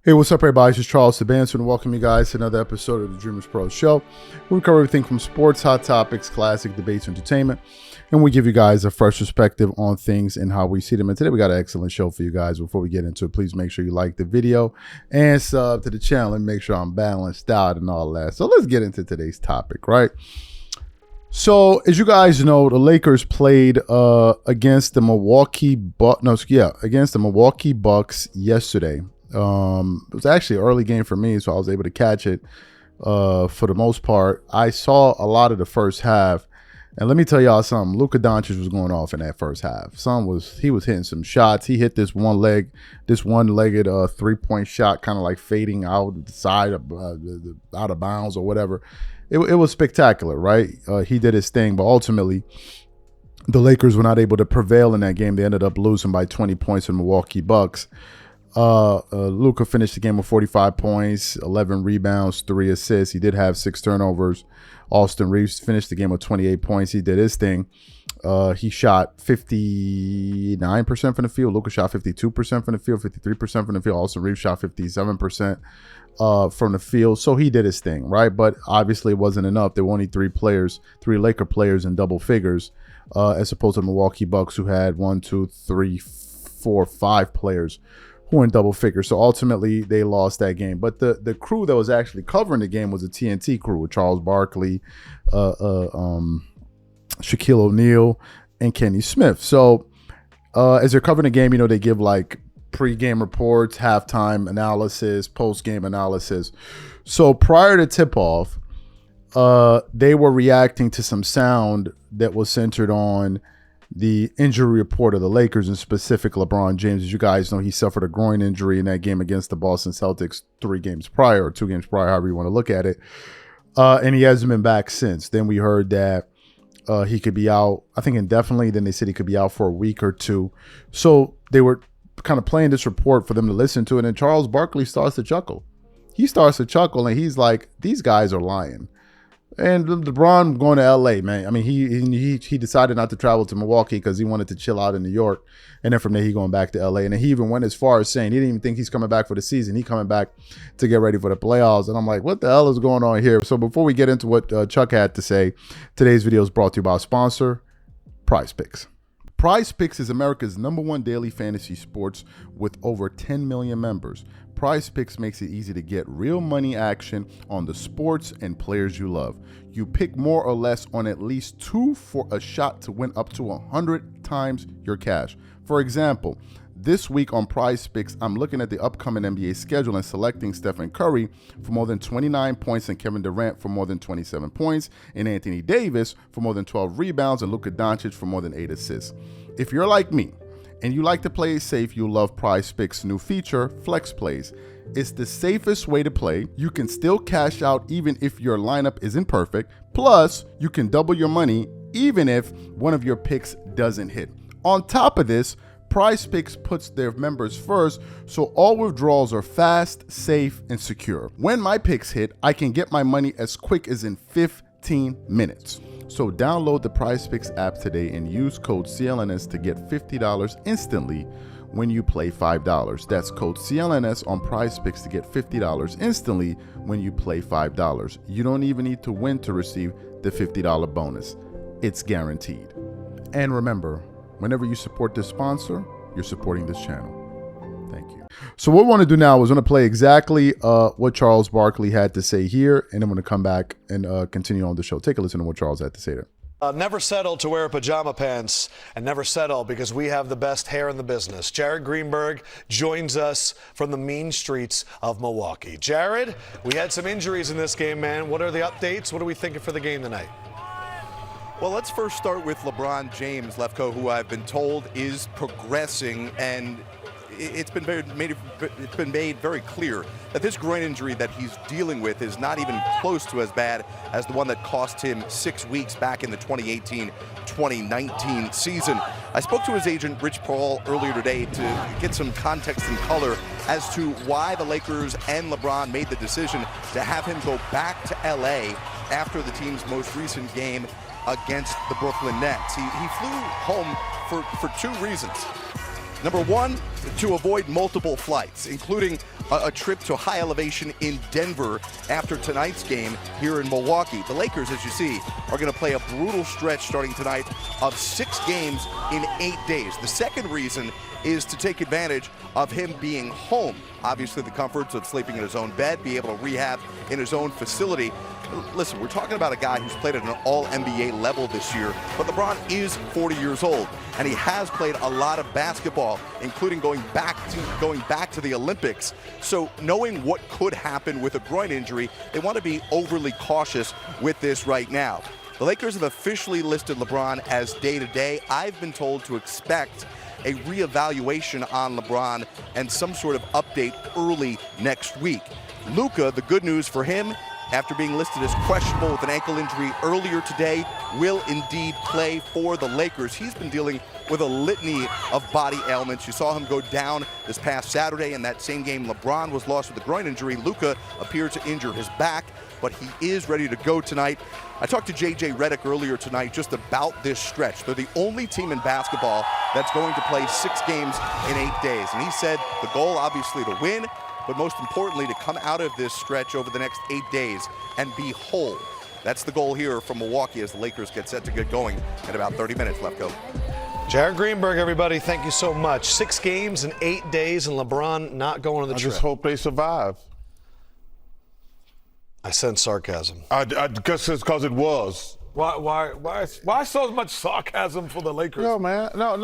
Hey, what's up, everybody? This is Charles Sabanson, and welcome you guys to another episode of the Dreamers Pro Show. We cover everything from sports, hot topics, classic debates, entertainment, and we give you guys a fresh perspective on things and how we see them. And today we got an excellent show for you guys. Before we get into it, please make sure you like the video and sub to the channel and make sure I'm balanced out and all that. So let's get into today's topic, right? So as you guys know, the Lakers played against the Milwaukee Bucks yesterday. It was actually an early game for me, so I was able to catch it for the most part. I saw a lot of the first half, and let me tell y'all something. Luka Doncic was going off in that first half. He was hitting some shots. He hit this one-legged 3-point shot, kind of like fading out the side of out of bounds or whatever. It was spectacular, right? He did his thing, but ultimately the Lakers were not able to prevail in that game. They ended up losing by 20 points to the Milwaukee Bucks. Luka finished the game with 45 points, 11 rebounds, 3 assists. He did have 6 turnovers. Austin Reeves finished the game with 28 points. He did his thing. He shot 59% from the field. Luka shot 52% from the field, 53% from the field. Austin Reeves shot 57% from the field. So he did his thing, right? But obviously it wasn't enough. There were only 3 Laker players in double figures, as opposed to the Milwaukee Bucks, who had 5 players who were in double figures. So ultimately they lost that game. But the crew that was actually covering the game was a TNT crew with Charles Barkley, Shaquille O'Neal, and Kenny Smith. So as they're covering the game, you know, they give like pre-game reports, halftime analysis, post-game analysis. So prior to tip-off, they were reacting to some sound that was centered on the injury report of the Lakers, and specific LeBron James. As you guys know, he suffered a groin injury in that game against the Boston Celtics 2 games prior, however you want to look at it. And he hasn't been back since. Then we heard that he could be out, I think indefinitely. Then they said he could be out for a week or 2. So they were kind of playing this report for them to listen to it. And Charles Barkley starts to chuckle. And he's like, these guys are lying. And LeBron going to LA, man. I mean, he decided not to travel to Milwaukee because he wanted to chill out in New York. And then from there, he going back to LA. And then he even went as far as saying he didn't even think he's coming back for the season. He coming back to get ready for the playoffs. And I'm like, what the hell is going on here? So before we get into what Chuck had to say, today's video is brought to you by our sponsor, PrizePicks. PrizePicks is America's #1 daily fantasy sports with over 10 million members. PrizePicks makes it easy to get real money action on the sports and players you love. You pick more or less on at least 2 for a shot to win up to 100 times your cash. For example, this week on PrizePicks, I'm looking at the upcoming NBA schedule and selecting Stephen Curry for more than 29 points and Kevin Durant for more than 27 points and Anthony Davis for more than 12 rebounds and Luka Doncic for more than 8 assists. If you're like me and you like to play it safe, you'll love PrizePicks' new feature, Flex Plays. It's the safest way to play. You can still cash out even if your lineup isn't perfect. Plus, you can double your money even if one of your picks doesn't hit. On top of this, PrizePicks puts their members first, so all withdrawals are fast, safe, and secure. When my picks hit, I can get my money as quick as in 15 minutes. So download the PrizePicks app today and use code CLNS to get $50 instantly when you play $5. That's code CLNS on PrizePicks to get $50 instantly when you play $5. You don't even need to win to receive the $50 bonus. It's guaranteed. And remember, whenever you support this sponsor, you're supporting this channel. Thank you. So what we want to do now is going to play exactly what Charles Barkley had to say here, and I'm going to come back and continue on the show. Take a listen to what Charles had to say there. Never settle to wear pajama pants, and never settle because we have the best hair in the business. Jared Greenberg joins us from the mean streets of Milwaukee. Jared, we had some injuries in this game, man. What are the updates? What are we thinking for the game tonight? Well, let's first start with LeBron James, Lefko, who I've been told is progressing, and it's been made very clear that this groin injury that he's dealing with is not even close to as bad as the one that cost him 6 weeks back in the 2018-2019 season. I spoke to his agent, Rich Paul, earlier today to get some context and color as to why the Lakers and LeBron made the decision to have him go back to LA after the team's most recent game against the Brooklyn Nets. He flew home for 2 reasons. Number one, to avoid multiple flights, including a trip to high elevation in Denver after tonight's game here in Milwaukee. The Lakers, as you see, are going to play a brutal stretch starting tonight of 6 games in 8 days. The second reason is to take advantage of him being home. Obviously, the comforts of sleeping in his own bed, be able to rehab in his own facility. Listen, we're talking about a guy who's played at an all-NBA level this year, but LeBron is 40 years old, and he has played a lot of basketball, including going back to the Olympics. So knowing what could happen with a groin injury, they want to be overly cautious with this right now. The Lakers have officially listed LeBron as day-to-day. I've been told to expect a reevaluation on LeBron and some sort of update early next week. Luka, the good news for him, after being listed as questionable with an ankle injury earlier today, will indeed play for the Lakers. He's been dealing with a litany of body ailments. You saw him go down this past Saturday in that same game. LeBron was lost with a groin injury. Luka appeared to injure his back, but he is ready to go tonight. I talked to J.J. Redick earlier tonight just about this stretch. They're the only team in basketball that's going to play 6 games in 8 days. And he said the goal, obviously, to win, but most importantly, to come out of this stretch over the next 8 days and be whole. That's the goal here from Milwaukee as the Lakers get set to get going in about 30 minutes left. Go. Jared Greenberg, everybody, thank you so much. 6 games in 8 days, and LeBron not going on the trip. I just hope they survive. I sense sarcasm. I guess it's because it was. Why so much sarcasm for the Lakers? No, man. No.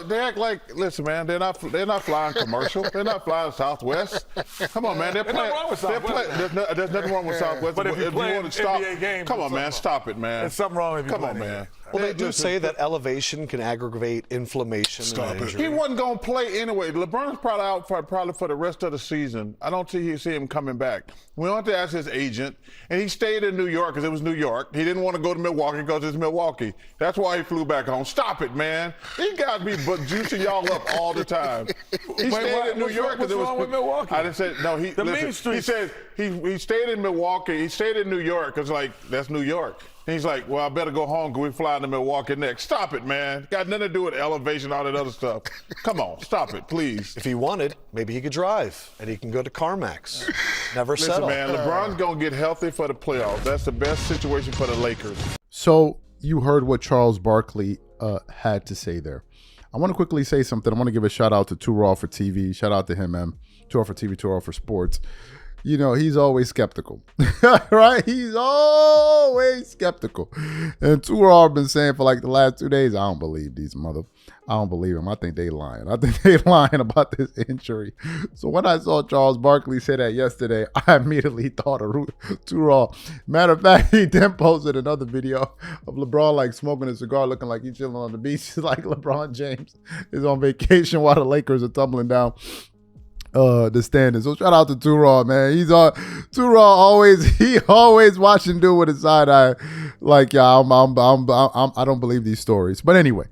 They act like, listen, man. They're not flying commercial. They're not flying Southwest. Come on, man. They're playing. Nothing wrong with Southwest. There's nothing wrong with Southwest. But if you want to stop, NBA games, come on, man. Stop it, man. There's something wrong if you come play on, man. Well, they do say that elevation can aggravate inflammation. Stop and it. He wasn't going to play anyway. LeBron's probably out for the rest of the season. I don't see him coming back. We went to ask his agent, and he stayed in New York because it was New York. He didn't want to go to Milwaukee because it's Milwaukee. That's why he flew back home. Stop it, man. These guys be juicing y'all up all the time. He stayed in New York because it was. What's wrong with Milwaukee? I didn't say no. He said he stayed in Milwaukee. He stayed in New York because that's New York. And he's like, well, I better go home because we fly to Milwaukee next. Stop it, man. Got nothing to do with elevation, all that other stuff. Come on, stop it, please. If he wanted, maybe he could drive, and he can go to CarMax. Never settle. Listen, man, LeBron's going to get healthy for the playoffs. That's the best situation for the Lakers. So you heard what Charles Barkley had to say there. I want to quickly say something. I want to give a shout out to Too Raw for TV. Shout out to him, man. Too Raw for TV, Too Raw for Sports. You know, he's always skeptical, right? He's always skeptical. And Too Raw been saying for like the last 2 days, I don't believe I don't believe him. I think they lying. I think they lying about this injury. So when I saw Charles Barkley say that yesterday, I immediately thought of Too Raw. Matter of fact, he then posted another video of LeBron like smoking a cigar, looking like he's chilling on the beach. Like LeBron James is on vacation while the Lakers are tumbling down the standings. So shout out to Too Raw, man. He's on Too Raw always watching dude with his side eye. Like, yeah, I don't believe these stories. But anyway,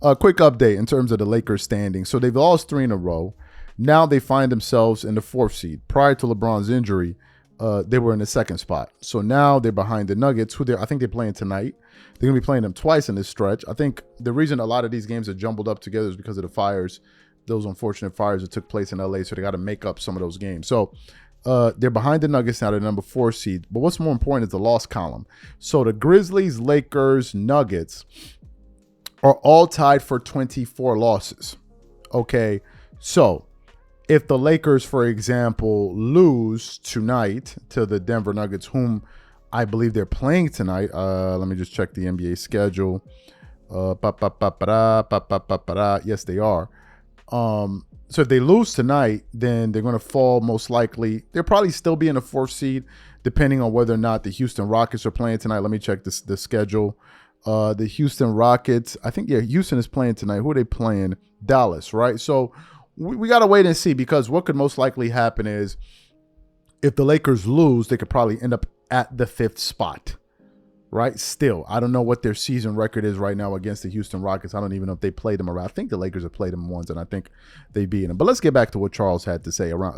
a quick update in terms of the Lakers standing. So they've lost 3 in a row. Now they find themselves in the 4th seed. Prior to LeBron's injury, they were in the 2nd spot. So now they're behind the Nuggets, I think they're playing tonight. They're gonna be playing them twice in this stretch. I think the reason a lot of these games are jumbled up together is because of the fires. Those unfortunate fires that took place in LA, so they got to make up some of those games. So they're behind the Nuggets now, they're number 4 seed. But what's more important is the loss column. So the Grizzlies, Lakers, Nuggets are all tied for 24 losses. Okay, so if the Lakers, for example, lose tonight to the Denver Nuggets, whom I believe they're playing tonight. Let me just check the NBA schedule. Yes, they are. So if they lose tonight, then they're going to fall most likely. They'll probably still be in the 4th seed, depending on whether or not the Houston Rockets are playing tonight. Let me check the schedule. The Houston Rockets, I think, Houston is playing tonight. Who are they playing? Dallas, right? So we got to wait and see, because what could most likely happen is if the Lakers lose, they could probably end up at the 5th spot. Right? Still, I don't know what their season record is right now against the Houston Rockets. I don't even know if they played them around. I think the Lakers have played them once, and I think they beat them. But let's get back to what Charles had to say around,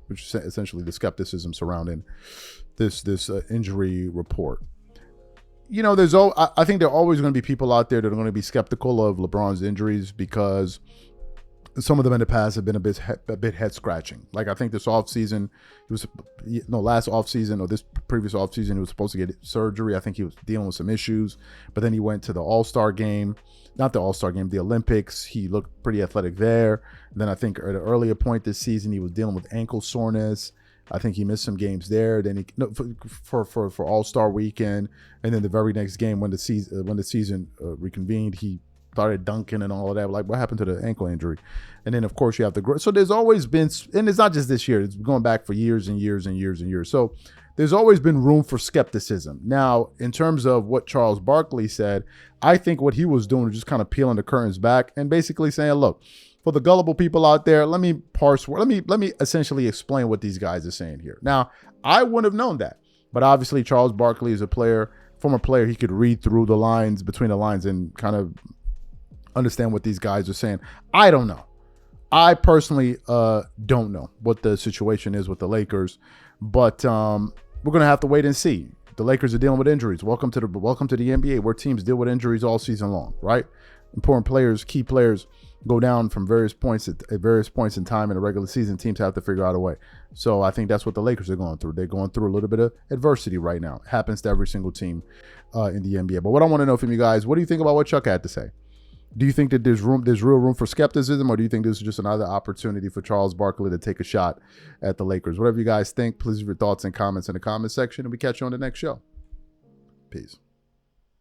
which is essentially the skepticism surrounding this injury report. You know, I think there are always going to be people out there that are going to be skeptical of LeBron's injuries because some of them in the past have been a bit head scratching. Like I think this offseason, last offseason or this previous offseason, he was supposed to get surgery. I think he was dealing with some issues, but then he went to the All-Star game, not the All-Star game, the Olympics. He looked pretty athletic there. And then I think at an earlier point this season, he was dealing with ankle soreness. I think he missed some games there. Then for All-Star weekend, and then the very next game when the season reconvened, he started dunking and all of that. Like, what happened to the ankle injury? And then, of course, you have the so there's always been, and it's not just this year. It's going back for years and years and years and years. So there's always been room for skepticism. Now, in terms of what Charles Barkley said, I think what he was doing was just kind of peeling the curtains back and basically saying, look, for the gullible people out there, let me essentially explain what these guys are saying here. Now, I wouldn't have known that, but obviously Charles Barkley is a former player. He could read through the lines, between the lines, and kind of understand what these guys are saying. I don't know. I personally don't know what the situation is with the Lakers, but we're gonna have to wait and see. The Lakers are dealing with injuries. Welcome to the NBA, where teams deal with injuries all season long, right? Important players, key players, go down from various points at various points in time in the regular season. Teams have to figure out a way. So I think that's what the Lakers are going through. They're going through a little bit of adversity right now. It happens to every single team in the NBA. But what I want to know from you guys, what do you think about what Chuck had to say? Do you think that there's real room for skepticism, or do you think this is just another opportunity for Charles Barkley to take a shot at the Lakers? Whatever you guys think, please leave your thoughts and comments in the comment section, and we catch you on the next show. Peace.